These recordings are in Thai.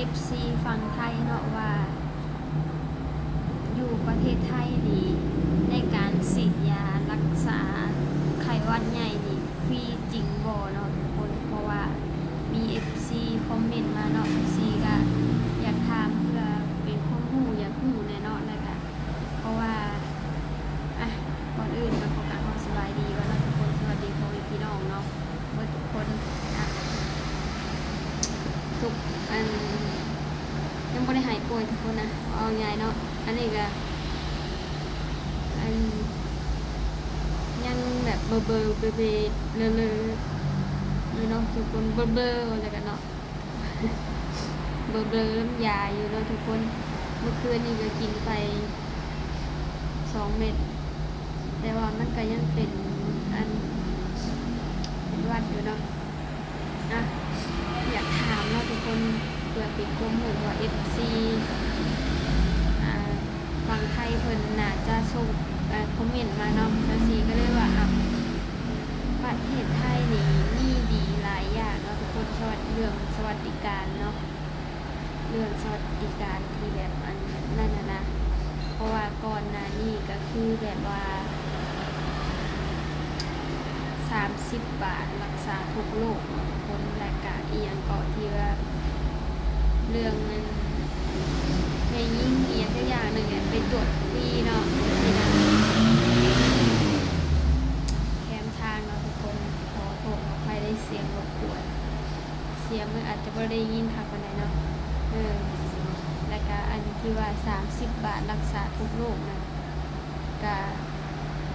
FC ฝั่งไทยเนาะว่าอยู่ประเทศไทยนี่ในการฉีดยารักษาไข้หวัดใหญ่นี่ฟรีจริงบ่เนาะทุกคนเพราะว่ามี FC คอมเมนต์มาเนาะ FC ก็อยากถามเพื่อเป็นความรู้อยากรู้แน่เนาะแล้วก็เพราะว่าก่อนอื่นก็ขอกราบความสบายดีว่าเนาะทุกคนสวัสดีพ่อแม่พี่น้องเนาะเมื่อทุกคนทุกยังบ่ได้หายป่วยทุกคนนะเอาง่ายเนาะอันนี้ก็ยังแบบเบอร์เลออยู่เนาะทุกคนเบลออะไรกันเนาะเบลอน้ำยาอยู่เนาะทุกคนเมื่อคืนนี่ก็กินไป2 เม็ดแต่ว่ามันก็ยังเป็นหวัดอยู่เนาะอยากถามเนาะทุกคนเพื่อปิดความหูว่า FC ฝั่งไทยเพิ่นน่าจะส่งคอมเมนต์มาเนาะแล้วซีก็เลยว่าประเทศไทยนี่มีดีหลายอย่างเนาะทุกคนเรื่องสวัสดิการเนาะเรื่องสวัสดิการที่แบบนั่นนะเพราะว่าก่อนหน้านี้ก็คือแบบว่า30 บาทรักษาทุกโรคคนรายการอีหยังเกาะที่ว่าเรื่องนั้นในยิ่งเอียงทุกอย่างหนึ่งไปตรวจฟรีเนาะนี่นะแคมทางเนาะทุกคนขอโทษขออภัยได้เสียงรบกวนเสียงมันอาจจะไม่ได้ยินค่ะคนไหนเนาะแล้วก็อันที่ว่า30 บาทรักษาทุกโรคนะก็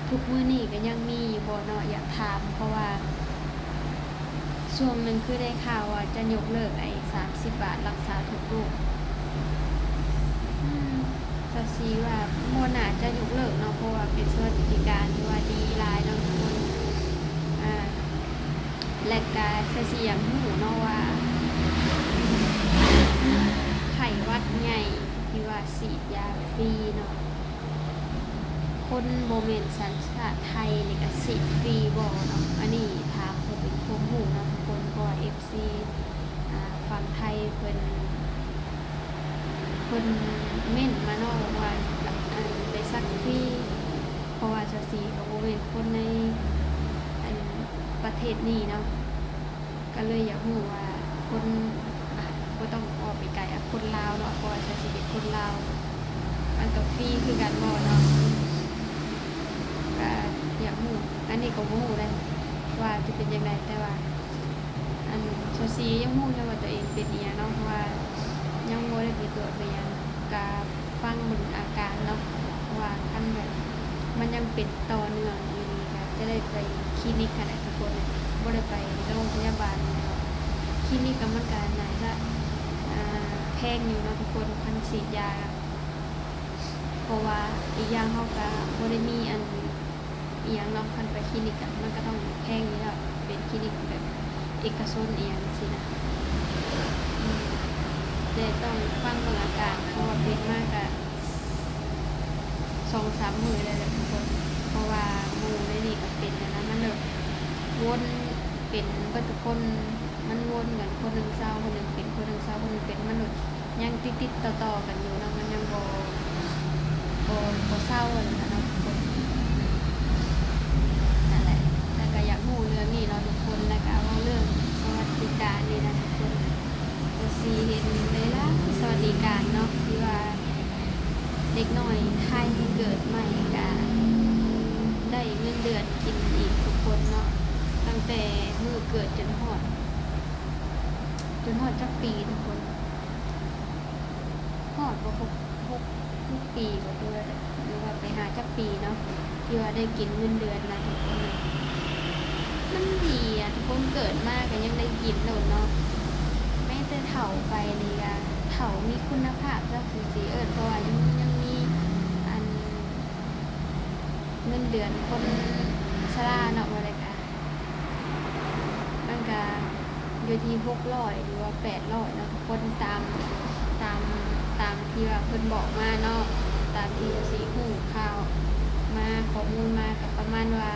ทุกมื้อนี้ก็ยังมีอยู่บ่เนาะอยากถามเพราะว่าช่วงหนึ่งคือได้ข่าวว่าจะยกเลิก30 บาทรักษาทุกโรคก็ซีว่าโมน่าจะยกเลิกเนาะเพราะว่าเป็นสวัสดิการที่ว่าดีหลายเนาะทุกคนและก็เสียงหูเนาะว่าไข้หวัดใหญ่ที่ว่าฉีดยาฟรีเนาะคนโมเมนต์สัญชาติไทยนี่ก็ฉีดฟรีบ่เนาะอันนี้ถามเพื่อเป็นความรู้เนาะทุกคนเพราะว่า FC ฝั่งไทยเพิ่นเม่นมาเนาะว่าไปซักฟรีเพราะว่าจะสีกับโมเมนต์คนในประเทศนี้เนาะก็เลยอยากรู้ว่าคนก็ต้องออกไปไกลคนลาวเนาะเพราะว่าจะสิเป็นคนลาวมันกับฟรีคือกันบ่เนาะก็อยากรู้อันนี้ก็บ่รู้เลยว่าจะเป็นยังไงแต่ว่าชซียังรู้เลยว่าตัวเองเป็นอีหยังเนาะเพราะว่ายังบ่ได้ไปตรวจไปยังก็ฟังเบิ่งอาการเนาะว่าคันแบบมันยังเป็นต่อเนื่องอยู่นี่ก็จะได้ไปคลินิกกันทุกคนบ่ได้ไปโรงพยาบาลเนาะคลินิกก็มันก็น่าจะแพงอยู่เนาะทุกคนคันฉีดยาเพราะว่าอีกอย่างเฮาก็บ่ได้มีอีหยังเนาะคันไปคลินิกก็มันก็ต้องแพงอยู่แล้วเป็นคลินิกแบบเอกชนอีหยังสินะแต่ต้องฟังเบิ่งอาการเพราะว่าเป็นมากก็2-3 มื้อเลยแหละทุกคนเพราะว่าหมู่ในนี่ก็เป็นนะมันแบบวนเป็นก็ทุกคนมันวนกันคนนึงเศร้าคนนึงเป็นคนนึงเศร้าคนนึงเป็นมันแบบยังติดต่อกันอยู่นะมันยังบ่เศร้าเลยนะทุกคนนั่นแหละแต่ก็อยากรู้เรื่องนี้เนาะทุกคนแล้วก็ว่าเรื่องสวัสดิการนี่นะทุกคนซีเห็นเลยล่ะสวัสดิการเนาะที่ว่าเด็กน้อยไทยที่เกิดใหม่ก็ได้เงินเดือนกินอีกทุกคนเนาะตั้งแต่มื้อเกิดจนฮอดจักปีทุกคนฮอดบ่6 ปีบ่ด้วยหรือว่าไปหาจักปีเนาะที่ว่าได้กินเงินเดือนนะทุกคนมันดีทุกคนเกิดมาก็ยังได้กินโดนเนาะแม้แต่เฒ่าไปนี่ก็เฒ่ามีคุณภาพจักสิเพราะว่ายังมีเงินเดือนคนชราเนาะว่าได้ก็มันก็อยู่ที่600หรือว่า800เนาะทุกคนตามที่ว่าเพิ่นบอกมาเนาะตามที่สิฮู้ข่าวมาข้อมูลมาก็ประมาณว่า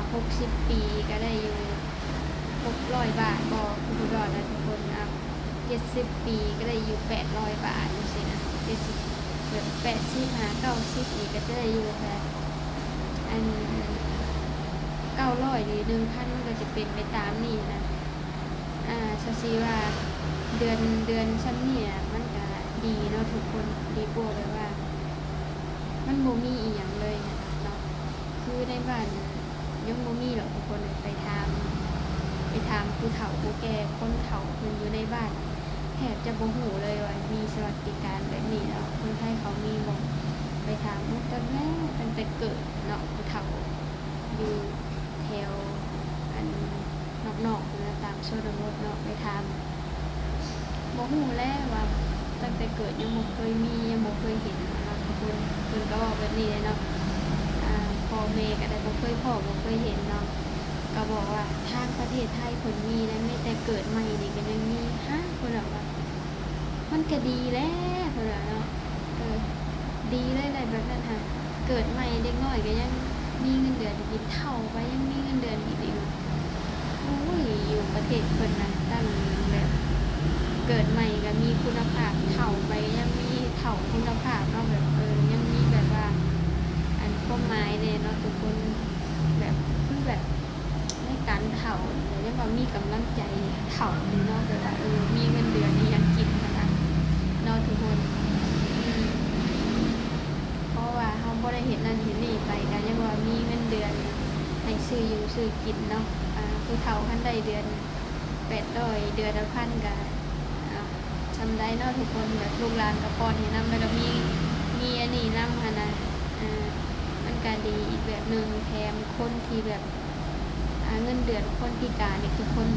60 ปีก็ได้อยู่600 บาทบ่คือบ่นะทุกคน 70 ปีก็ได้อยู่800 บาทจังซี่นะ70แบบ80 50 90อีกก็จะได้อยู่แค่อัน900หรือ1,000มันก็จะเป็นไปตามนี้นะซะสิว่าเดือนซ้ำเนี่ยมันก็ดีเนาะทุกคนดีกว่าแบบว่ามันบ่มีอีหยังเลยนะเนาะคือในบ้านยังบ่มีหรอกทุกคนเลยไปถามผู้เฒ่าผู้แก่คนเฒ่าเพิ่นอยู่ในบ้านแทบจะบ่ฮู้เลยว่ามีสวัสดิการแบบนี้เนาะคนไทยเขามีบ่ไปถามตั้งแต่เกิดเนาะผู้เฒ่าอยู่แถวอันนอกๆนะตามชนบทเนาะไปถามบ่ฮู้แล้วว่าตั้งแต่เกิดยังบ่เคยมียังบ่เคยเห็นเนาะทุกคนเพิ่นก็บอกแบบนี้เลยเนาะพ่อแม่ก็ได้บ่เคยพ้อบ่เคยเห็นเนาะก็บอกว่าทางประเทศไทยเพิ่นมีนะแม้แต่เกิดใหม่นี่ก็ยังมีเพิ่นว่ามันก็ดีแล้วเพิ่นว่าเนาะดีเลยแหละแบบนั้นค่ะเกิดใหม่เด็กน้อยก็ยังมีเงินเดือนกินเท่าไปยังมีเงินเดือนกินอีกโอ้ยอยู่ประเทศเพิ่นน่ะตั้งแบบเกิดใหม่ก็มีคุณภาพเท่าไปยังมีเท่าคุณภาพเนาะแบบยังมีแบบว่าอันความหมายเนี่ยเนาะทุกคนแบบคือแบบในการเท่าเรียกว่ามีกำลังใจเท่าเนาะแบบว่ามีเงินเดือนนี่ยังกินนะคะเนาะทุกคนเพราะว่าเฮาบ่ได้เฮ็ดนั่นเฮ็ดนี่ไปก็ยังว่ามีเงินเดือนให้ซื้ออยู่ซื้อกินเนาะผู้เฒ่าคันได้เดือน800เดือนละ1,000ก็ทำได้เนาะทุกคนแบบลูกหลานก็ป้อนให้นำแล้วก็มีอันนี้นำหั่นน่ะมันก็ดีอีกแบบนึงแถมคนที่แบบเงินเดือนคนพิการนี่ทุกคน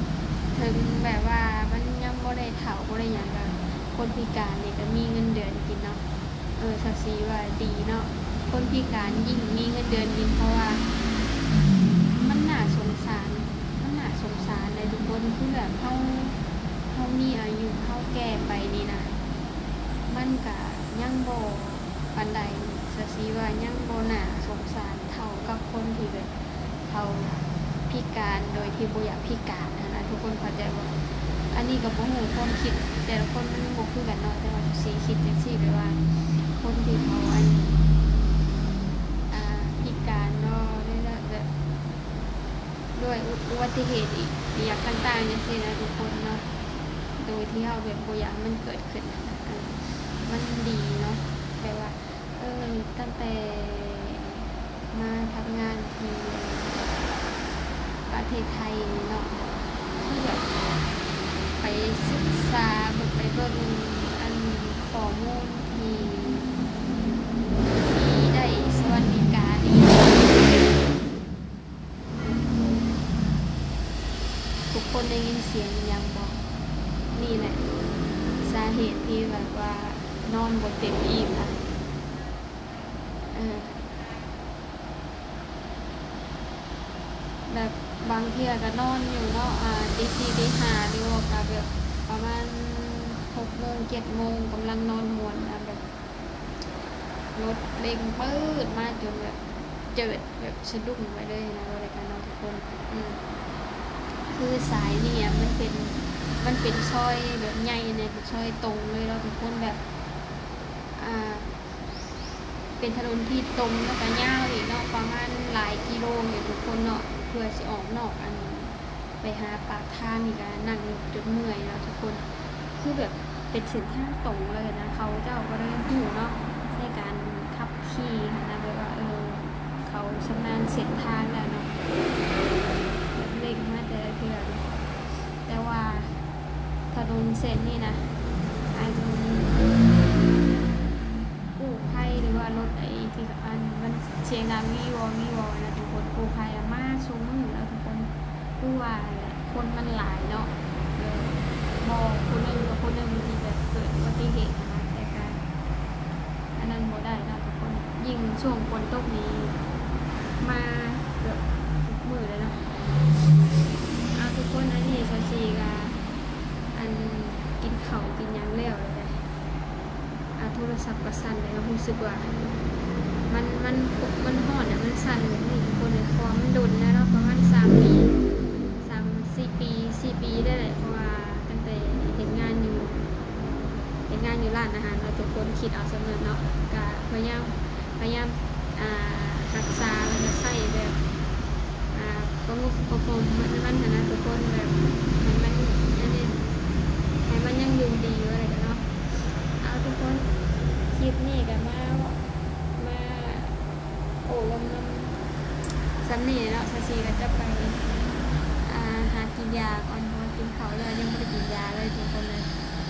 ถึงแบบว่ามันยังบ่ได้เฒ่าบ่ได้หยังก็คนพิการนี่ก็มีเงินเดือนกินเนาะสักสีว่าดีเนาะคนพิการยิ่งมีเงินเดือนกินเพราะว่ามันน่าสงสารเลยทุกคนคือแบบเฮามีอายุเฮาแก่ไปนี่นะมันก็ยังบ่ปานใดสักสีว่ายังบ่น่าสงสารเท่ากับคนที่แบบเขาพิการโดยที่บ่อยากพิการนะทุกคนเข้าใจบ่อันนี้ก็บ่ฮู้ความคิดแต่ละคนมันบ่คือกันเนาะแต่ว่าสิคิดจังซี่แบบว่าคนที่เขาพิการเนาะด้วยอุบัติเหตุอีกอย่างต่างๆจังซี่นะทุกคนเนาะโดยที่เฮาแบบบ่อยากมันเกิดขึ้นมันดีเนาะแปลว่าตั้งแต่มาทำงานที่ประเทศไทยเนาะคือแบบไปศึกษาไปเบิ่งอันข้อมูลที่ได้สวัสดิการนี่ทุกคนได้ยินเสียงยังบ่นี่แหละสาเหตุที่แบบว่านอนบ่เต็มอิ่มค่ะแบบบางเที่ยก็นอนอยู่เนาะตี4ตี5หรือว่าก็แบบประมาณ6 โมง 7 โมงกำลังนอนม่วนแบบรถเร่งปื๊ดมาจนแบบเจิดแบบสะดุ้งไปเลยนะรายการนอนทุกคนคือสายนี่มันเป็นซอยแบบใหญ่เนี่ยเป็นซอยตรงเลยเราทุกคนแบบเป็นถนนที่ตรงแล้วก็ยาวอีกเนาะประมาณหลายกิโลอยู่ทุกคนเนาะเพื่อสิออกนอกไปหาปากทางนี่ก็นั่งจนเมื่อยแล้วทุกคนคือแบบเป็นเส้นทางตรงเลยนะเขาเจ้าก็ได้หูเนาะในการขับขี่นะแบบว่าเขาชำนาญเส้นทางแล้วเนาะเร่งมาแต่ละเทื่อแต่ว่าถนนเส้นนี่นะกู้ภัยหรือว่ารถที่มันเสียงดังวีวอนะทุกคนกู้ภัยมาชูมือแล้วทุกคนกู้ว่าคนมันหลายเนาะบอกคนหนึ่งกับคนหนึ่งที่แบบเกิดอุบัติเหตุนะแต่การอันนั้นบ่ได้นะทุกคนยิ่งช่วงฝนตกนี้มาเกือบทุกมื้อเลยเนาะทุกคนอันนี้ซาซีกากินข้าวกินหยังแล้วเลยโทรศัพท์ก็สั่นเลยรู้สึกว่ามันฮ้อนมันสั่นแบบนี้ทุกคนเลยเพราะมันโดนนะเนาะประมาณ4 ปีได้เลยเพราะว่าตั้งแต่เฮ็ดงานอยู่ านอาหารเราทุกคนคิดเอาสำเร็จเนาะก็พยายามรักษาแล้วก็ใส่แบบประงบประงมมันนะทุกคนแบบให้มันอันนี้ให้มันยังอยู่ดีอยู่อะไรกันเนาะเอาทุกคนคลิปนี้ก็มาโอ้ลมน้ำซ้ำนี่เนาะซาซีก็จะไปหากินยาก่อนเพราะว่ากินเขาวเลยยังไม่ได้กินยาเลยทุกคนเลย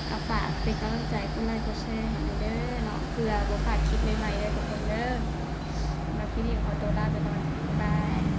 ก็ฝากเป็นกำลังใจกดไลค์กดแชร์ให้หน่อยเด้อเนาะเพื่อบ่พลาดคลิปใหม่ๆเลยทุกคนเด้อแล้วคลิปนี้ขอตัวลาไปก่อนบ๊ายบาย